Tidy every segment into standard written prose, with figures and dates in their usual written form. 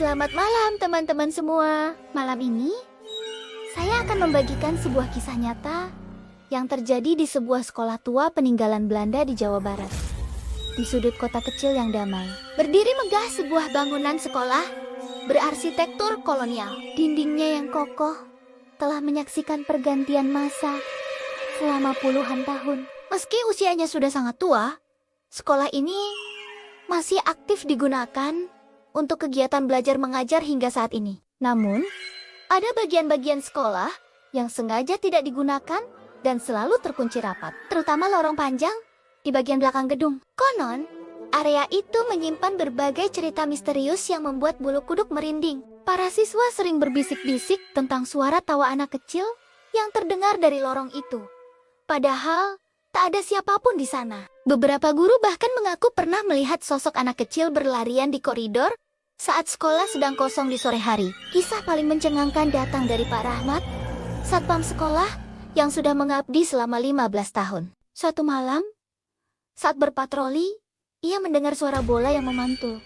Selamat malam teman-teman semua. Malam ini, saya akan membagikan sebuah kisah nyata yang terjadi di sebuah sekolah tua peninggalan Belanda di Jawa Barat. Di sudut kota kecil yang damai, berdiri megah sebuah bangunan sekolah berarsitektur kolonial. Dindingnya yang kokoh telah menyaksikan pergantian masa selama puluhan tahun. Meski usianya sudah sangat tua, sekolah ini masih aktif digunakan untuk kegiatan belajar mengajar hingga saat ini. Namun, ada bagian-bagian sekolah yang sengaja tidak digunakan dan selalu terkunci rapat, terutama lorong panjang di bagian belakang gedung. Konon, area itu menyimpan berbagai cerita misterius yang membuat bulu kuduk merinding. Para siswa sering berbisik-bisik tentang suara tawa anak kecil yang terdengar dari lorong itu. Padahal, tak ada siapapun di sana. Beberapa guru bahkan mengaku pernah melihat sosok anak kecil berlarian di koridor saat sekolah sedang kosong di sore hari. Kisah paling mencengangkan datang dari Pak Rahmat, satpam sekolah yang sudah mengabdi selama 15 tahun. Suatu malam, saat berpatroli, ia mendengar suara bola yang memantul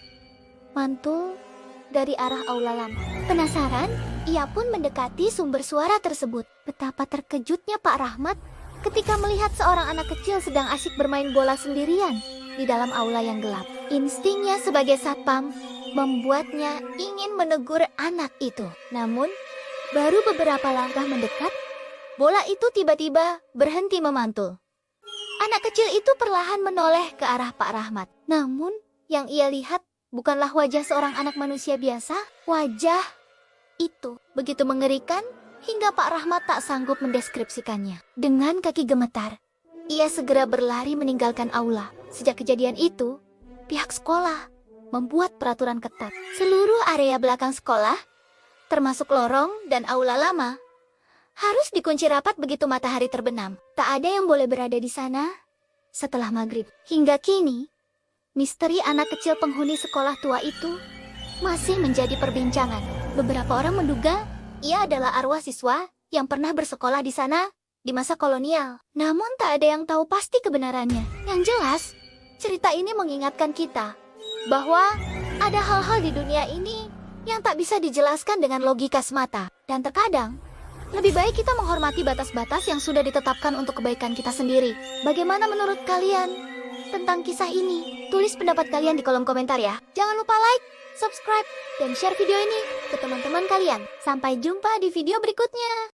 dari arah aula lama. Penasaran, ia pun mendekati sumber suara tersebut. Betapa terkejutnya Pak Rahmat ketika melihat seorang anak kecil sedang asyik bermain bola sendirian di dalam aula yang gelap. Instingnya sebagai satpam membuatnya ingin menegur anak itu. Namun, baru beberapa langkah mendekat, bola itu tiba-tiba berhenti memantul. Anak kecil itu perlahan menoleh ke arah Pak Rahmat. Namun, yang ia lihat bukanlah wajah seorang anak manusia biasa. Wajah itu begitu mengerikan hingga Pak Rahmat tak sanggup mendeskripsikannya. Dengan kaki gemetar, ia segera berlari meninggalkan aula. Sejak kejadian itu, pihak sekolah membuat peraturan ketat. Seluruh area belakang sekolah, termasuk lorong dan aula lama, harus dikunci rapat begitu matahari terbenam. Tak ada yang boleh berada di sana setelah maghrib. Hingga kini, misteri anak kecil penghuni sekolah tua itu masih menjadi perbincangan. Beberapa orang menduga ia adalah arwah siswa yang pernah bersekolah di sana di masa kolonial. Namun tak ada yang tahu pasti kebenarannya. Yang jelas, cerita ini mengingatkan kita bahwa ada hal-hal di dunia ini yang tak bisa dijelaskan dengan logika semata. Dan terkadang, lebih baik kita menghormati batas-batas yang sudah ditetapkan untuk kebaikan kita sendiri. Bagaimana menurut kalian tentang kisah ini? Tulis pendapat kalian di kolom komentar ya. Jangan lupa like, subscribe, dan share video ini ke teman-teman kalian. Sampai jumpa di video berikutnya.